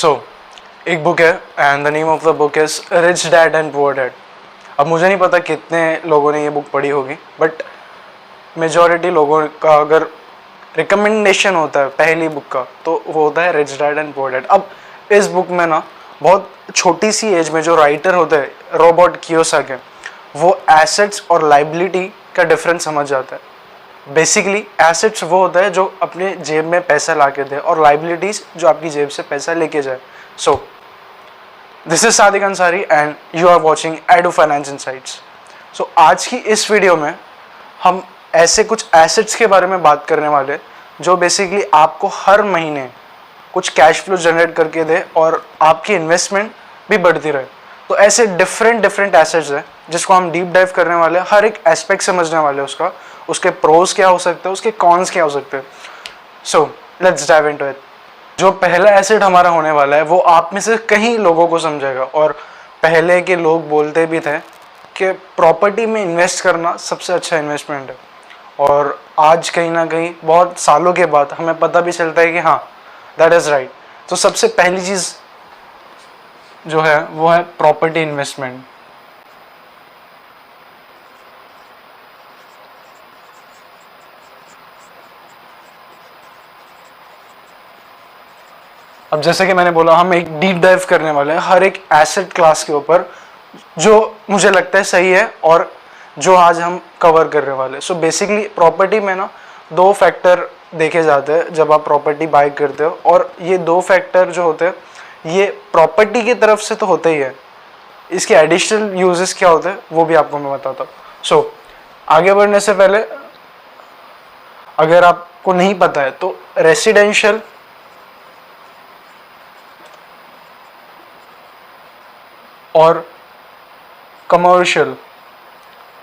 सो एक बुक है and the name of the book is rich dad and poor dad. अब मुझे नहीं पता कितने लोगों ने ये बुक पढ़ी होगी, बट मेजॉरिटी लोगों का अगर रिकमेंडेशन होता है पहली बुक का तो वो होता है rich dad and poor dad. अब इस बुक में ना बहुत छोटी सी एज में जो राइटर होते हैं रॉबर्ट कियोसाकी, वो एसेट्स और लाइबिलिटी का डिफरेंस समझ जाता है। बेसिकली एसेट्स वो होता है जो अपने जेब में पैसा ला के दे और लाइबिलिटीज जो आपकी जेब से पैसा लेके जाए। So this is Sadiq Ansari and you are watching Edu Finance Insights. So आज की इस वीडियो में हम ऐसे कुछ एसेट्स के बारे में बात करने वाले जो बेसिकली आपको हर महीने कुछ कैश फ्लो जनरेट करके दे और आपकी इन्वेस्टमेंट भी बढ़ती रहे। तो ऐसे डिफरेंट एसेट्स हैं जिसको हम डीप डाइव करने वाले हैं, हर एक एस्पेक्ट समझने वाले हैं उसका, उसके प्रोज क्या हो सकते हैं, उसके कॉन्स क्या हो सकते हैं। So let's dive into it. जो पहला एसेट हमारा होने वाला है वो आप में से कई लोगों को समझेगा, और पहले के लोग बोलते भी थे कि प्रॉपर्टी में इन्वेस्ट करना सबसे अच्छा इन्वेस्टमेंट है, और आज कहीं ना कहीं बहुत सालों के बाद हमें पता भी चलता है कि हाँ दैट इज़ राइट। तो सबसे पहली चीज़ जो है वो है प्रॉपर्टी इन्वेस्टमेंट। अब जैसे कि मैंने बोला, हम एक डीप डाइव करने वाले हैं हर एक एसेट क्लास के ऊपर जो मुझे लगता है सही है और जो आज हम कवर करने वाले हैं। सो बेसिकली प्रॉपर्टी में ना दो फैक्टर देखे जाते हैं जब आप प्रॉपर्टी बाय करते हो, और ये दो फैक्टर जो होते हैं ये प्रॉपर्टी की तरफ से तो होते ही है, इसके एडिशनल यूजेस क्या होते हैं वो भी आपको मैं बताता हूँ। सो आगे बढ़ने से पहले अगर आपको नहीं पता है तो रेसिडेंशियल और कमर्शियल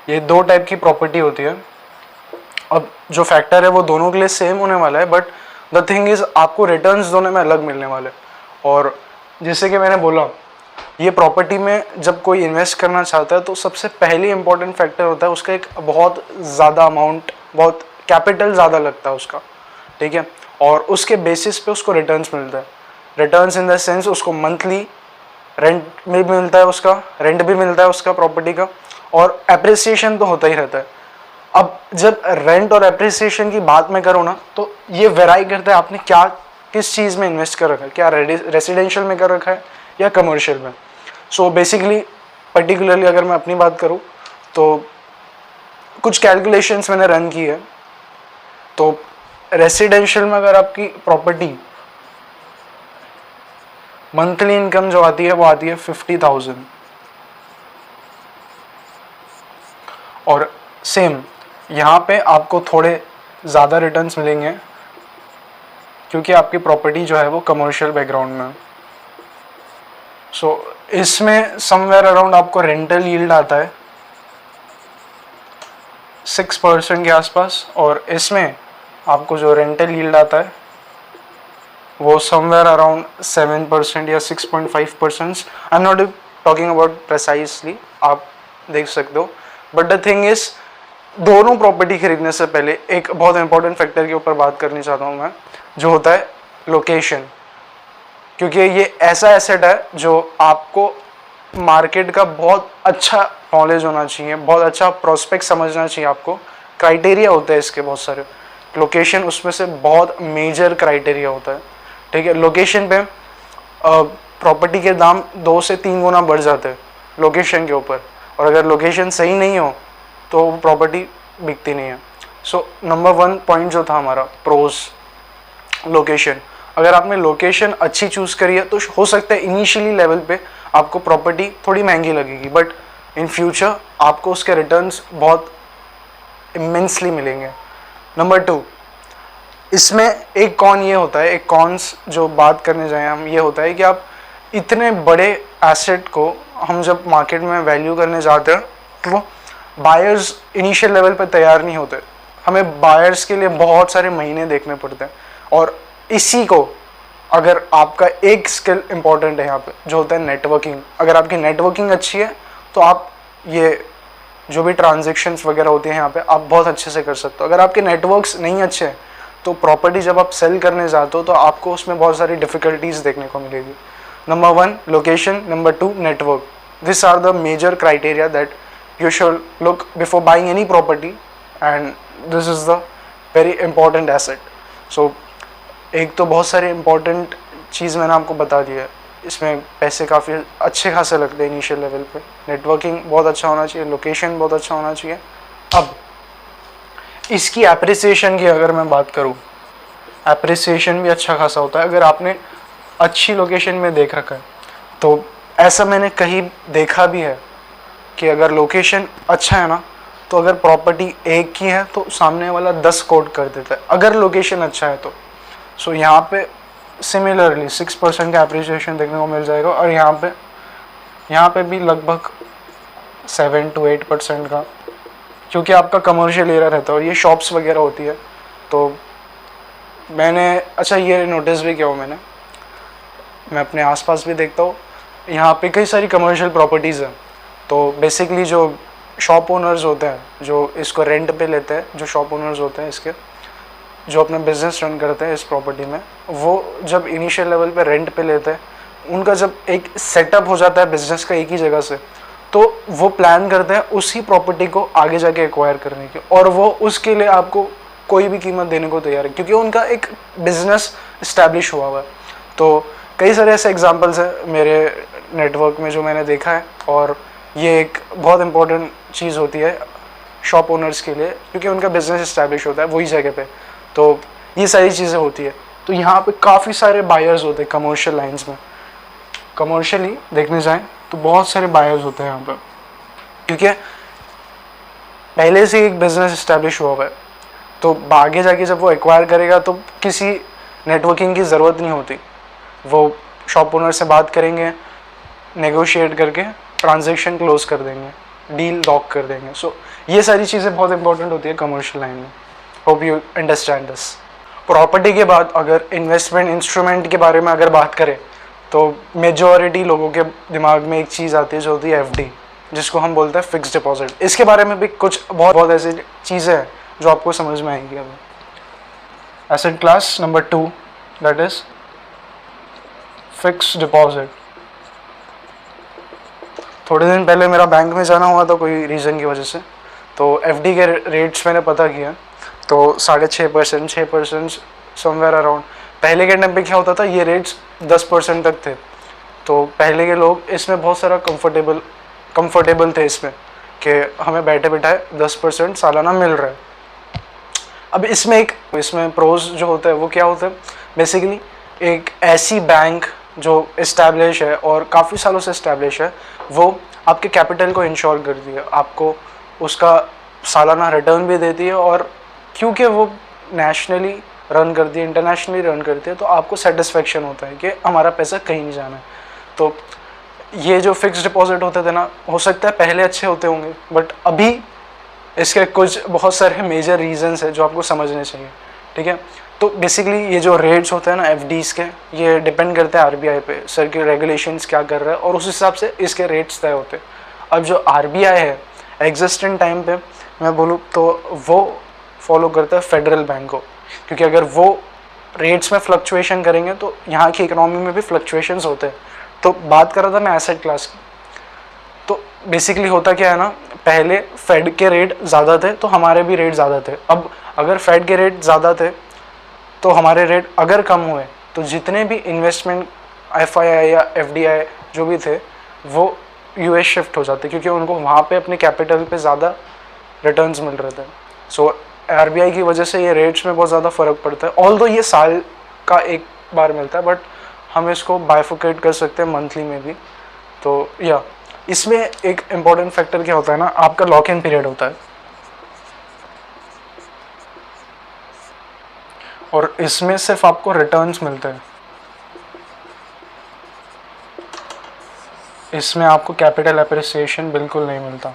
ये दो टाइप की प्रॉपर्टी होती है। अब जो फैक्टर है वो दोनों के लिए सेम होने वाला है, बट द थिंग इज आपको रिटर्न्स दोनों में अलग मिलने वाले। और जैसे कि मैंने बोला, ये प्रॉपर्टी में जब कोई इन्वेस्ट करना चाहता है तो सबसे पहली इंपॉर्टेंट फैक्टर होता है उसका एक बहुत ज़्यादा अमाउंट, बहुत कैपिटल ज़्यादा लगता है उसका, ठीक है, और उसके बेसिस पे उसको रिटर्न्स मिलता है। रिटर्न्स इन द सेंस उसको मंथली रेंट भी मिलता है, उसका रेंट भी मिलता है उसका प्रॉपर्टी का, और एप्रिसिएशन तो होता ही रहता है। अब जब रेंट और एप्रिसिएशन की बात मैं करूँ ना तो ये वेराई करता है आपने क्या किस चीज़ में इन्वेस्ट कर रखा है, क्या रेसिडेंशियल में कर रखा है या कमर्शियल में। सो बेसिकली पर्टिकुलरली अगर मैं अपनी बात करूँ तो कुछ कैलकुलेशंस मैंने रन की है। तो रेसिडेंशियल में अगर आपकी प्रॉपर्टी मंथली इनकम जो आती है वो आती है 50,000, और सेम यहाँ पे आपको थोड़े ज़्यादा रिटर्न्स मिलेंगे क्योंकि आपकी प्रॉपर्टी जो है वो कमर्शियल बैकग्राउंड में। सो इसमें समवेयर अराउंड आपको रेंटल यील्ड आता है 6% के आसपास, और इसमें आपको जो रेंटल यील्ड आता है वो समवेयर अराउंड 7% या 6.5%। I am not talking about precisely, आप देख सकते हो। बट द थिंग इज दोनों प्रॉपर्टी खरीदने से पहले एक बहुत इंपॉर्टेंट फैक्टर के ऊपर बात करनी चाहता हूँ मैं, जो होता है लोकेशन, क्योंकि ये ऐसा एसेट है जो आपको मार्केट का बहुत अच्छा नॉलेज होना चाहिए, बहुत अच्छा प्रोस्पेक्ट समझना चाहिए आपको। क्राइटेरिया होते हैं इसके बहुत सारे, लोकेशन उसमें से बहुत मेजर क्राइटेरिया होता है, ठीक है। लोकेशन पे प्रॉपर्टी के दाम 2 से 3 गुना बढ़ जाते हैं लोकेशन के ऊपर, और अगर लोकेशन सही नहीं हो तो वो प्रॉपर्टी बिकती नहीं है। सो नंबर 1 पॉइंट जो था हमारा प्रोज, लोकेशन। अगर आपने लोकेशन अच्छी चूज़ करी है तो हो सकता है इनिशियली लेवल पे आपको प्रॉपर्टी थोड़ी महंगी लगेगी, बट इन फ्यूचर आपको उसके रिटर्न्स बहुत इमेंसली मिलेंगे। नंबर 2, इसमें एक कॉन ये होता है, एक कॉन्स जो बात करने जाएं हम, ये होता है कि आप इतने बड़े एसेट को हम जब मार्केट में वैल्यू करने जाते हैं तो बायर्स इनिशियल लेवल पर तैयार नहीं होते। हमें बायर्स के लिए बहुत सारे महीने देखने पड़ते हैं, और इसी को अगर आपका एक स्किल इंपॉर्टेंट है यहाँ पे जो होता है नेटवर्किंग। अगर आपकी नेटवर्किंग अच्छी है तो आप ये जो भी ट्रांजेक्शन्स वगैरह होती हैं यहाँ पे आप बहुत अच्छे से कर सकते हो। अगर आपके नेटवर्क्स नहीं अच्छे हैं तो प्रॉपर्टी जब आप सेल करने जाते हो तो आपको उसमें बहुत सारी डिफ़िकल्टीज देखने को मिलेगी. Number 1 location, number 2 network. This are the major criteria that you should look before buying any property, and this is the very important asset. So एक तो बहुत सारे important चीज़ मैंने आपको बता दिया है. इसमें पैसे काफ़ी अच्छे खासे लगते हैं इनिशियल लेवल पे. नेटवर्किंग बहुत अच्छा होना चाहिए, लोकेशन बहुत अच्छा होना चाहिए. अब इसकी एप्रिसिएशन की अगर मैं बात करूँ, एप्रिसिएशन भी अच्छा खासा होता है अगर आपने अच्छी लोकेशन में देख रखा है. तो ऐसा मैंने कहीं देखा भी है कि अगर लोकेशन अच्छा है ना, तो अगर प्रॉपर्टी एक की है तो सामने वाला 10 कोट कर देता है अगर लोकेशन अच्छा है तो. सो यहाँ पे सिमिलरली 6% का एप्रिसिएशन देखने को मिल जाएगा, और यहाँ पे भी लगभग 7 to 8% का, क्योंकि आपका कमर्शियल एरिया रहता है और ये शॉप्स वगैरह होती है. तो मैंने अच्छा ये नोटिस भी किया हो, मैं अपने आसपास भी देखता हूँ, यहाँ पे कई सारी कमर्शियल प्रॉपर्टीज़ हैं. तो बेसिकली जो शॉप ओनर्स होते हैं, जो इसको रेंट पे लेते हैं, जो शॉप ओनर्स होते हैं इसके, जो अपना बिजनेस रन करते हैं इस प्रॉपर्टी में, वो जब इनिशियल लेवल पे रेंट पे लेते हैं, उनका जब एक सेटअप हो जाता है बिजनेस का एक ही जगह से, तो वो प्लान करते हैं उसी प्रॉपर्टी को आगे जाके एक्वायर करने की, और वो उसके लिए आपको कोई भी कीमत देने को तैयार है क्योंकि उनका एक बिजनेस इस्टेब्लिश हुआ हुआ है. तो कई सारे ऐसे एग्जांपल्स हैं मेरे नेटवर्क में जो मैंने देखा है, और ये एक बहुत इंपॉर्टेंट चीज़ होती है शॉप ओनर्स के लिए क्योंकि उनका बिजनेस इस्टेब्लिश होता है वही जगह पे. तो ये सारी चीज़ें होती है. तो यहाँ पे काफ़ी सारे बायर्स होते हैं कमर्शियल लाइंस में. कमर्शियली देखने जाएं तो बहुत सारे बायर्स होते हैं यहाँ पर, क्योंकि पहले से एक बिजनेस इस्टेब्लिश हुआ है. तो आगे जाके जब वो एक्वायर करेगा तो किसी नेटवर्किंग की ज़रूरत नहीं होती. वो शॉप ओनर से बात करेंगे, नेगोशिएट करके ट्रांजैक्शन क्लोज कर देंगे, डील लॉक कर देंगे. सो ये सारी चीज़ें बहुत इंपॉर्टेंट होती है कमर्शियल लाइन में. Hope you understand this. Property के बाद अगर इन्वेस्टमेंट इंस्ट्रूमेंट के बारे में अगर बात करें तो मेजॉरिटी लोगों के दिमाग में एक चीज़ आती है जो होती है एफडी, जिसको हम बोलते हैं फिक्स डिपॉजिट. इसके बारे में भी कुछ बहुत ऐसी चीज़ें हैं जो आपको समझ में आएंगी अभी. Asset class number 2 that is fix deposit. थोड़े दिन पहले मेरा बैंक में जाना हुआ था कोई रीज़न की वजह से, तो एफडी के रेट्स मैंने पता किया तो 6.5%, 6% समवेयर अराउंड. पहले के टाइम पे क्या होता था, ये रेट्स 10% तक थे. तो पहले के लोग इसमें बहुत सारा कंफर्टेबल थे इसमें कि हमें बैठे बैठाए 10% सालाना मिल रहा है. अब इसमें प्रोज जो होता है वो क्या होता है, बेसिकली एक ऐसी बैंक जो इस्टेब्लिश है और काफ़ी सालों से इस्टेब्लिश है, वो आपके कैपिटल को इंश्योर करती है, आपको उसका सालाना रिटर्न भी देती है, और क्योंकि वो नेशनली रन करती है, इंटरनेशनली रन करती है, तो आपको सेटिस्फेक्शन होता है कि हमारा पैसा कहीं नहीं जाना है. तो ये जो फिक्स डिपॉजिट होते थे ना, हो सकता है पहले अच्छे होते होंगे, बट अभी इसके कुछ बहुत सारे मेजर रीजंस है जो आपको समझने चाहिए. ठीक है, तो बेसिकली ये जो रेट्स होते हैं ना एफडीज़ के, ये डिपेंड करते हैं आरबीआई पे, सर के रेगुलेशंस क्या कर रहा है, और उस हिसाब से इसके रेट्स तय होते हैं. अब जो आरबीआई है एग्जिस्टिंग टाइम पे मैं बोलूँ तो वो फॉलो करता है फेडरल बैंक को, क्योंकि अगर वो रेट्स में फ्लक्चुएशन करेंगे तो यहाँ की इकोनॉमी में भी फ्लक्चुएशंस होते हैं. तो बात कर रहा था मैं एसेट क्लास की. तो बेसिकली होता क्या है ना, पहले फेड के रेट ज़्यादा थे तो हमारे भी रेट ज़्यादा थे. अब अगर फेड के रेट ज़्यादा थे तो हमारे रेट अगर कम हुए तो जितने भी इन्वेस्टमेंट एफआईआई या एफडीआई जो भी थे वो यूएस शिफ्ट हो जाते, क्योंकि उनको वहाँ पे अपने कैपिटल पे ज़्यादा रिटर्न्स मिल रहे थे. सो आरबीआई की वजह से ये रेट्स में बहुत ज़्यादा फ़र्क पड़ता है. ऑल्दो ये साल का एक बार मिलता है, बट हम इसको बाइफोकेट कर सकते हैं मंथली में भी. तो या इसमें एक इम्पॉर्टेंट फैक्टर क्या होता है ना, आपका लॉक इन पीरियड होता है, और इसमें सिर्फ आपको रिटर्न्स मिलते हैं. इसमें आपको कैपिटल एप्रिसिएशन बिल्कुल नहीं मिलता.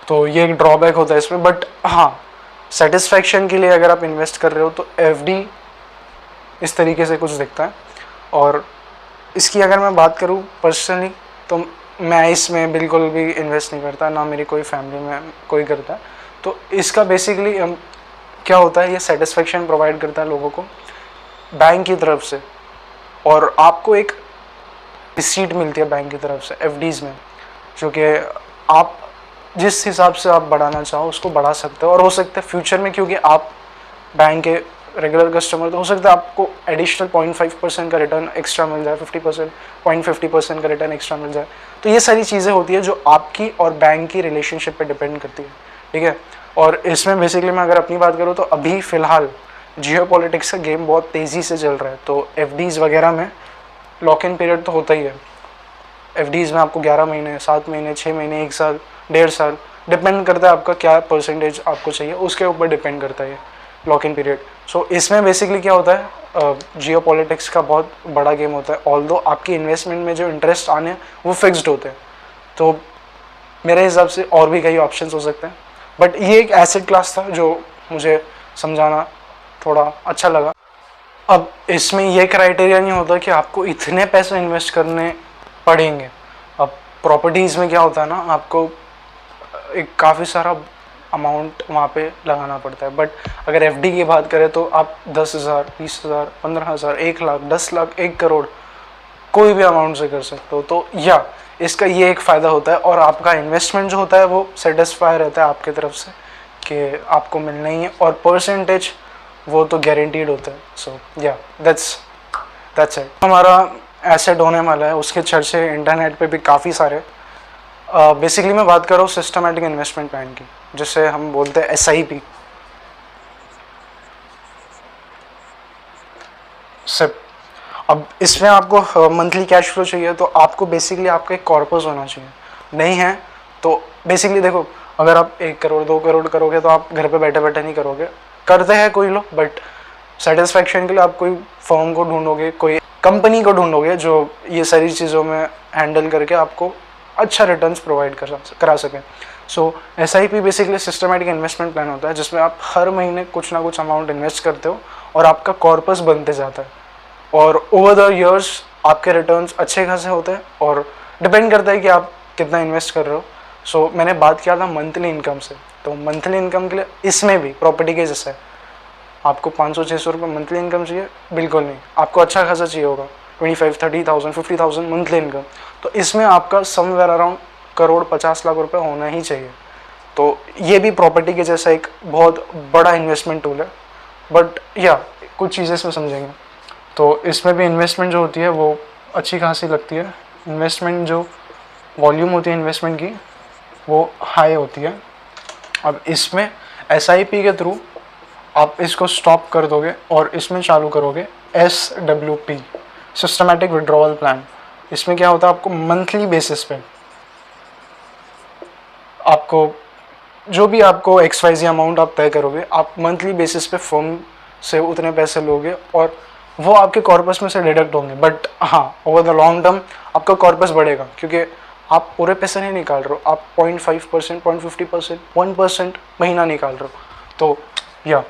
तो ये एक ड्रॉबैक होता है इसमें. बट हाँ, सेटिस्फैक्शन के लिए अगर आप इन्वेस्ट कर रहे हो तो एफडी इस तरीके से कुछ दिखता है. और इसकी अगर मैं बात करूँ पर्सनली तो मैं इसमें बिल्कुल भी इन्वेस्ट नहीं करता, ना मेरी कोई फैमिली में कोई करता है. तो इसका बेसिकली क्या होता है, ये सेटिस्फेक्शन प्रोवाइड करता है लोगों को बैंक की तरफ से, और आपको एक रिसीट मिलती है बैंक की तरफ से एफडीज़ में, जो कि आप जिस हिसाब से आप बढ़ाना चाहो उसको बढ़ा सकते हो। और हो सकता है फ्यूचर में, क्योंकि आप बैंक के रेगुलर कस्टमर, तो हो सकता है आपको एडिशनल 0.5% का रिटर्न एक्स्ट्रा मिल जाए, 50% 0.50% का रिटर्न एक्स्ट्रा मिल जाए। तो ये सारी चीज़ें होती है जो आपकी और बैंक की रिलेशनशिप पे डिपेंड करती है, ठीक है। और इसमें बेसिकली मैं अगर अपनी बात करूँ तो अभी फ़िलहाल जियोपॉलिटिक्स का गेम बहुत तेज़ी से चल रहा है, तो एफडीज़ वगैरह में लॉक इन पीरियड तो होता ही है। एफडीज़ में आपको 11 महीने, 7 महीने, 6 महीने, 1 साल, 1.5 साल, डिपेंड करता है आपका क्या परसेंटेज आपको चाहिए, उसके ऊपर डिपेंड करता है लॉक इन पीरियड। सो इसमें बेसिकली क्या होता है, जियोपॉलिटिक्स का बहुत बड़ा गेम होता है। ऑल्दो आपकी इन्वेस्टमेंट में जो इंटरेस्ट आने हैं वो फिक्स्ड होते हैं, तो मेरे हिसाब से और भी कई ऑप्शंस हो सकते हैं, बट ये एक एसेट क्लास था जो मुझे समझाना थोड़ा अच्छा लगा। अब इसमें ये क्राइटेरिया नहीं होता कि आपको इतने पैसे इन्वेस्ट करने पड़ेंगे। अब प्रॉपर्टीज़ में क्या होता है ना, आपको एक काफ़ी सारा अमाउंट वहाँ पे लगाना पड़ता है, बट अगर एफडी की बात करें तो आप 10,000, 20,000, 15,000, 1 लाख, 10 लाख, 1 करोड़ कोई भी अमाउंट से कर सकते हो। तो या इसका ये एक फ़ायदा होता है, और आपका इन्वेस्टमेंट जो होता है वो सेटिस्फाई रहता है आपकी तरफ से कि आपको मिलना ही है, और परसेंटेज वो तो गारंटीड होता है। सो या दैट्स इट। हमारा एसेट होने वाला है, उसके चर्चे इंटरनेट पे भी काफ़ी सारे। बेसिकली मैं बात कर रहा हूँ सिस्टमेटिक इन्वेस्टमेंट प्लान की, जिसे हम बोलते हैं SIP। सिप अब इसमें आपको मंथली कैश फ्लो चाहिए, तो आपको बेसिकली आपका एक कॉर्पस होना चाहिए। नहीं है तो बेसिकली देखो, अगर आप 1 करोड़ 2 करोड़ करोगे तो आप घर पे बैठे बैठे नहीं करोगे, करते हैं कोई लोग, बट सेटिस्फेक्शन के लिए आप कोई फर्म को ढूंढोगे, कोई कंपनी को ढूंढोगे जो ये सारी चीज़ों में हैंडल करके आपको अच्छा रिटर्न्स प्रोवाइड करा सके। सो SIP basically systematic investment plan होता है, जिसमें आप हर महीने कुछ ना कुछ अमाउंट इन्वेस्ट करते हो और आपका कॉर्पस बनते जाता है, और ओवर द इयर्स आपके रिटर्न्स अच्छे खासे होते हैं, और डिपेंड करता है कि आप कितना इन्वेस्ट कर रहे हो। सो मैंने बात किया था मंथली इनकम से, तो मंथली इनकम के लिए इसमें भी प्रॉपर्टी के जैसा है, आपको 500-600 रुपये मंथली इनकम चाहिए? बिल्कुल नहीं, आपको अच्छा खासा चाहिए होगा 25,000, 30,000, 50,000 मंथली इनकम। तो इसमें आपका समवेयर अराउंड करोड़ 50 लाख रुपए होना ही चाहिए। तो ये भी प्रॉपर्टी के जैसा एक बहुत बड़ा इन्वेस्टमेंट टूल है, बट या कुछ चीज़ें इसमें समझेंगे। तो इसमें भी इन्वेस्टमेंट जो होती है वो अच्छी खासी लगती है। इन्वेस्टमेंट जो वॉल्यूम होती है इन्वेस्टमेंट की वो हाई होती है। अब इसमें SIP के थ्रू आप इसको स्टॉप कर दोगे और इसमें चालू करोगे SWP, सिस्टमेटिक विड्रॉवल प्लान। इसमें क्या होता है, आपको मंथली बेसिस पे आपको जो भी आपको XYZ अमाउंट आप तय करोगे, आप मंथली बेसिस पे फर्म से उतने पैसे लोगे और वो आपके कॉर्पस में से डिडक्ट होंगे। बट हाँ, ओवर द लॉन्ग टर्म आपका कॉर्पस बढ़ेगा, क्योंकि आप पूरे पैसे नहीं निकाल रहे हो, आप 0.5%, 0.50%, 1% महीना निकाल रहे हो। तो या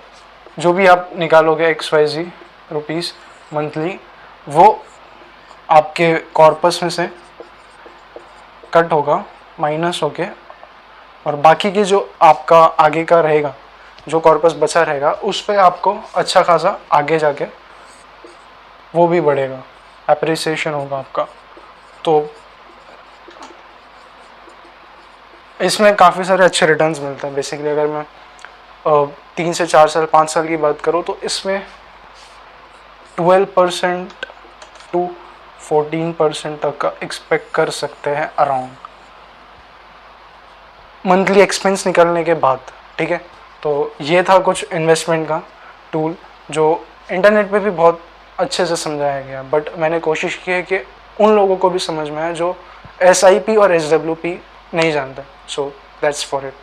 जो भी आप निकालोगे XYZ रुपीज़ मंथली, वो आपके कॉर्पस में से कट होगा, माइनस होके, और बाकी की जो आपका आगे का रहेगा, जो कॉर्पस बचा रहेगा, उस पर आपको अच्छा खासा आगे जाके वो भी बढ़ेगा, एप्रिसिएशन होगा आपका। तो इसमें काफ़ी सारे अच्छे रिटर्न्स मिलते हैं। बेसिकली अगर मैं 3 से 4 साल, 5 साल की बात करूँ तो इसमें 12% टू 14% तक का एक्सपेक्ट कर सकते हैं अराउंड, मंथली एक्सपेंस निकलने के बाद, ठीक है। तो ये था कुछ इन्वेस्टमेंट का टूल जो इंटरनेट पे भी बहुत अच्छे से समझाया गया, बट मैंने कोशिश की है कि उन लोगों को भी समझ में आए जो SIP और SWP नहीं जानते। So that's for it.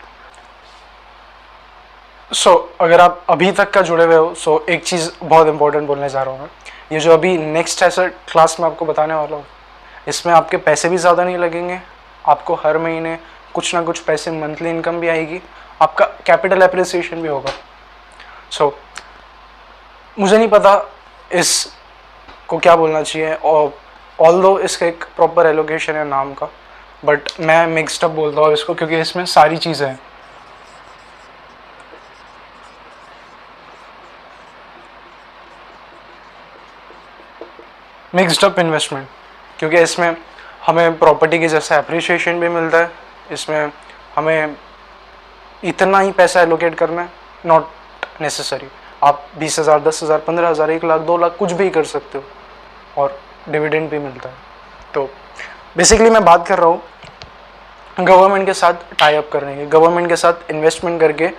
So अगर आप अभी तक का जुड़े हुए हो, सो एक चीज़ बहुत इंपॉर्टेंट बोलने जा रहा हूँ मैं। ये जो अभी नेक्स्ट ऐसा क्लास में आपको बताने वाला हूँ, इसमें आपके पैसे भी ज़्यादा नहीं लगेंगे, आपको हर महीने कुछ ना कुछ पैसे मंथली इनकम भी आएगी, आपका कैपिटल एप्रिसिएशन भी होगा। सो मुझे नहीं पता इस को क्या बोलना चाहिए, और ऑल्दो इसका एक प्रॉपर एलोकेशन है नाम का, बट मैं मिक्सड अप बोलता हूँ इसको, क्योंकि इसमें सारी चीज़ें हैं। मिक्स्ड अप इन्वेस्टमेंट, क्योंकि इसमें हमें प्रॉपर्टी की जैसे अप्रिसिएशन भी मिलता है, इसमें हमें इतना ही पैसा एलोकेट करना है, नॉट नेसेसरी। आप 20,000, 10,000, 15,000, 1 लाख, 2 लाख कुछ भी कर सकते हो, और डिविडेंड भी मिलता है। तो बेसिकली मैं बात कर रहा हूँ गवर्नमेंट के साथ टाई अप करने की, गवर्नमेंट के साथ इन्वेस्टमेंट करके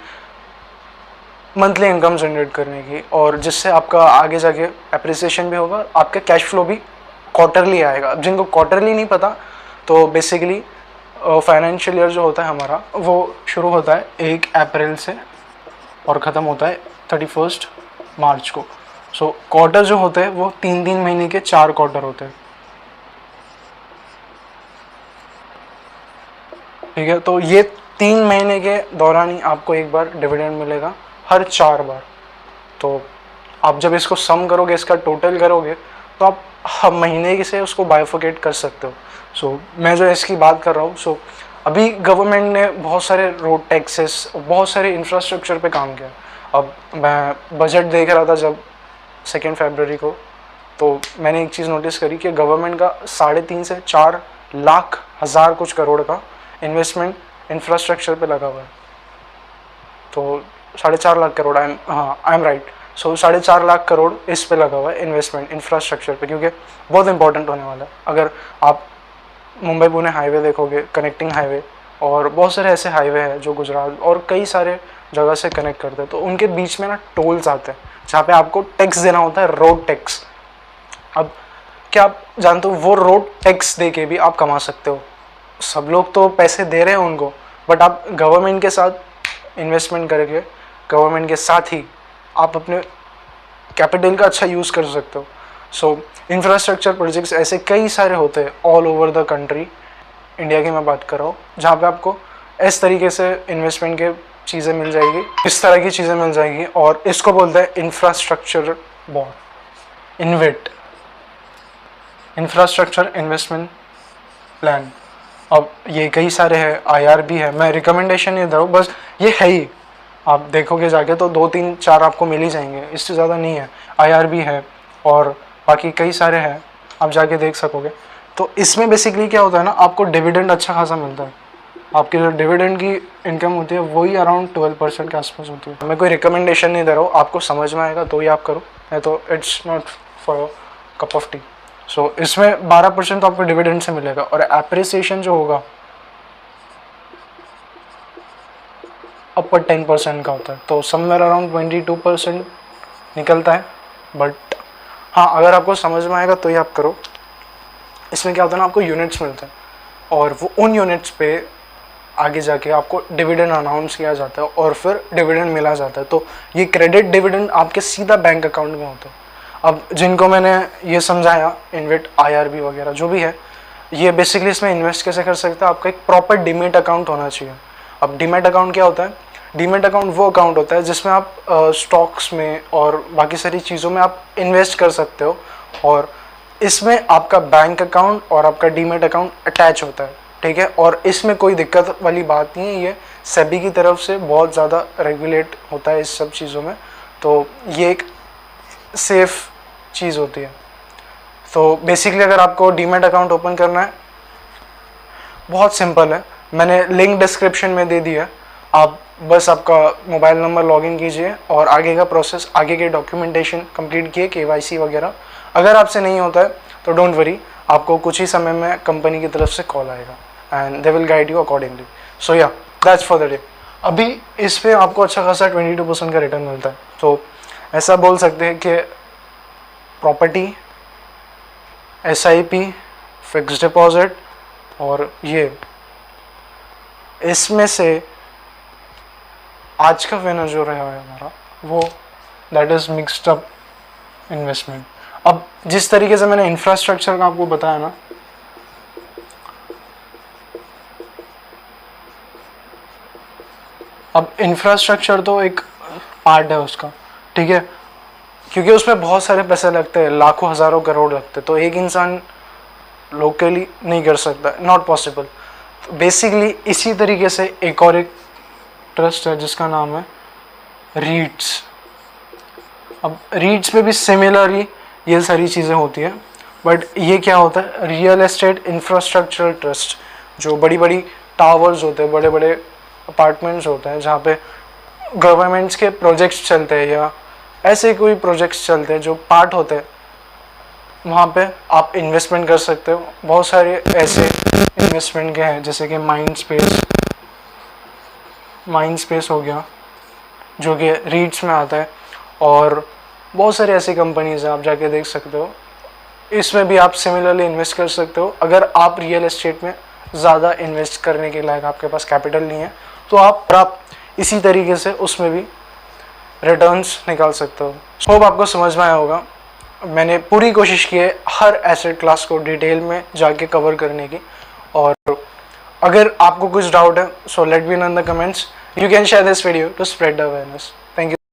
मंथली इनकम जनरेट करने की, और जिससे आपका आगे जाके अप्रिसिएशन भी होगा, आपका कैश फ्लो भी क्वार्टरली आएगा। अब जिनको क्वार्टरली नहीं पता, तो बेसिकली फाइनेंशियल ईयर जो होता है हमारा, वो शुरू होता है 1 अप्रैल से और ख़त्म होता है 31 मार्च को। सो क्वार्टर जो होते हैं वो 3-3 महीने के 4 क्वार्टर होते हैं, ठीक है। तो ये 3 महीने के दौरान ही आपको एक बार डिविडेंड मिलेगा, हर 4 बार। तो आप जब इसको सम करोगे, इसका टोटल करोगे, तो आप हर महीने से उसको बाइफोकेट कर सकते हो। सो मैं जो इसकी बात कर रहा हूँ, अभी गवर्नमेंट ने बहुत सारे रोड टैक्सेस, बहुत सारे इंफ्रास्ट्रक्चर पे काम किया। अब मैं बजट देख रहा था जब 2 फरवरी को, तो मैंने एक चीज़ नोटिस करी कि गवर्नमेंट का 3.5 से 4 लाख हज़ार कुछ करोड़ का इन्वेस्टमेंट इंफ्रास्ट्रक्चर पे लगा हुआ है। तो 4.5 lakh crore, I am right. So 4.5 lakh crore इस पे लगा हुआ है इन्वेस्टमेंट इंफ्रास्ट्रक्चर पे, क्योंकि बहुत इंपॉर्टेंट होने वाला है। अगर आप मुंबई पुणे हाईवे देखोगे, कनेक्टिंग हाईवे, और बहुत सारे ऐसे हाईवे हैं जो गुजरात और कई सारे जगह से कनेक्ट करते हैं, तो उनके बीच में ना टोल्स आते हैं जहाँ पे आपको टैक्स देना होता है, रोड टैक्स। अब क्या आप जानते हो, वो रोड टैक्स दे के भी आप कमा सकते हो। सब लोग तो पैसे दे रहे हैं उनको, बट आप गवर्नमेंट के साथ इन्वेस्टमेंट करके, गवर्नमेंट के साथ ही आप अपने कैपिटल का अच्छा यूज़ कर सकते हो। सो इंफ्रास्ट्रक्चर प्रोजेक्ट्स ऐसे कई सारे होते हैं all over the country, India की मैं बात कर रहा हूँ, जहाँ पे आपको इस तरीके से इन्वेस्टमेंट के चीज़ें मिल जाएगी, इस तरह की चीज़ें मिल जाएगी, और इसको बोलते हैं infrastructure bond, InvIT, infrastructure investment plan. अब ये कई सारे हैं, IRB है, मैं रिकमेंडेशन नहीं दे रहा हूँ, बस ये है ही, आप देखोगे जाके तो 2-3-4 आपको मिल ही जाएंगे, इससे ज़्यादा नहीं है। IRB है और बाकी कई सारे हैं, आप जाके देख सकोगे। तो इसमें बेसिकली क्या होता है ना, आपको डिविडेंड अच्छा खासा मिलता है। आपकी जो डिविडेंड की इनकम होती है वही अराउंड 12% के आसपास होती है। मैं कोई रिकमेंडेशन नहीं दे रहा हूँ, आपको समझ में आएगा तो ही आप करो, नहीं तो it's not for cup of tea. So इसमें 12% तो आपको डिविडेंड से मिलेगा, और एप्रिसिएशन जो होगा अपर 10% का होता है, तो समवेयर अराउंड 22% निकलता है। बट हाँ, अगर आपको समझ में आएगा तो ही आप करो। इसमें क्या होता है ना, आपको यूनिट्स मिलते हैं, और वो उन यूनिट्स पे आगे जाके आपको डिविडेंड अनाउंस किया जाता है, और फिर डिविडेंड मिला जाता है। तो ये क्रेडिट डिविडेंड आपके सीधा बैंक अकाउंट में होता है। अब जिनको मैंने ये समझाया, इन्वेट, IRB वगैरह जो भी है, ये बेसिकली इसमें इन्वेस्ट कैसे कर सकते हैं, आपका एक प्रॉपर डीमेट अकाउंट होना चाहिए। अब डीमेट अकाउंट क्या होता है, डीमेट अकाउंट वो अकाउंट होता है जिसमें आप स्टॉक्स में और बाकी सारी चीज़ों में आप इन्वेस्ट कर सकते हो, और इसमें आपका बैंक अकाउंट और आपका डीमेट अकाउंट अटैच होता है, ठीक है। और इसमें कोई दिक्कत वाली बात नहीं है, ये सेबी की तरफ से बहुत ज़्यादा रेगुलेट होता है इस सब चीज़ों में, तो ये एक सेफ चीज़ होती है। तो बेसिकली अगर आपको डीमेट अकाउंट ओपन करना है, बहुत सिंपल है, मैंने लिंक डिस्क्रिप्शन में दे दिया है। आप बस आपका मोबाइल नंबर लॉगिन कीजिए और आगे का प्रोसेस, आगे के डॉक्यूमेंटेशन कंप्लीट किए, KYC वगैरह। अगर आपसे नहीं होता है तो डोंट वरी, आपको कुछ ही समय में कंपनी की तरफ से कॉल आएगा and they will guide you accordingly. So yeah, that's for the day. अभी इस पर आपको अच्छा खासा 22% का रिटर्न मिलता है। तो ऐसा बोल सकते हैं कि प्रॉपर्टी, SIP, फिक्स डिपॉजिट, और ये, इसमें से आज का विनर जो रहा है हमारा, वो that is mixed up investment. अब जिस तरीके से मैंने इंफ्रास्ट्रक्चर का आपको बताया ना, अब इंफ्रास्ट्रक्चर तो एक पार्ट है उसका, ठीक है, क्योंकि उसमें बहुत सारे पैसे लगते हैं, लाखों हज़ारों करोड़ लगते हैं, तो एक इंसान लोकली नहीं कर सकता, नॉट पॉसिबल। बेसिकली इसी तरीके से एक और एक ट्रस्ट है जिसका नाम है रीट्स। अब रीट्स में भी सिमिलरली ये सारी चीज़ें होती है। बट ये क्या होता है, रियल एस्टेट इंफ्रास्ट्रक्चरल ट्रस्ट, जो बड़ी बड़ी टावर्स होते हैं, बड़े बड़े अपार्टमेंट्स होते हैं जहाँ पे गवर्नमेंट्स के प्रोजेक्ट्स चलते हैं या ऐसे कोई प्रोजेक्ट्स चलते हैं जो पार्ट होते हैं, वहाँ पे आप इन्वेस्टमेंट कर सकते हो। बहुत सारे ऐसे इन्वेस्टमेंट के हैं जैसे कि माइंड स्पेस हो गया जो कि रीट्स में आता है, और बहुत सारी ऐसी कंपनीज हैं, आप जाके देख सकते हो। इसमें भी आप सिमिलरली इन्वेस्ट कर सकते हो। अगर आप रियल एस्टेट में ज़्यादा इन्वेस्ट करने के लायक आपके पास कैपिटल नहीं है तो आप इसी तरीके से उसमें भी रिटर्न्स निकाल सकते हो। होप आपको समझ में आया होगा। मैंने पूरी कोशिश की है हर एसेट क्लास को डिटेल में जाके कवर करने की, और अगर आपको कुछ डाउट है so let me know in the comments. You can share this video to spread the awareness. Thank you.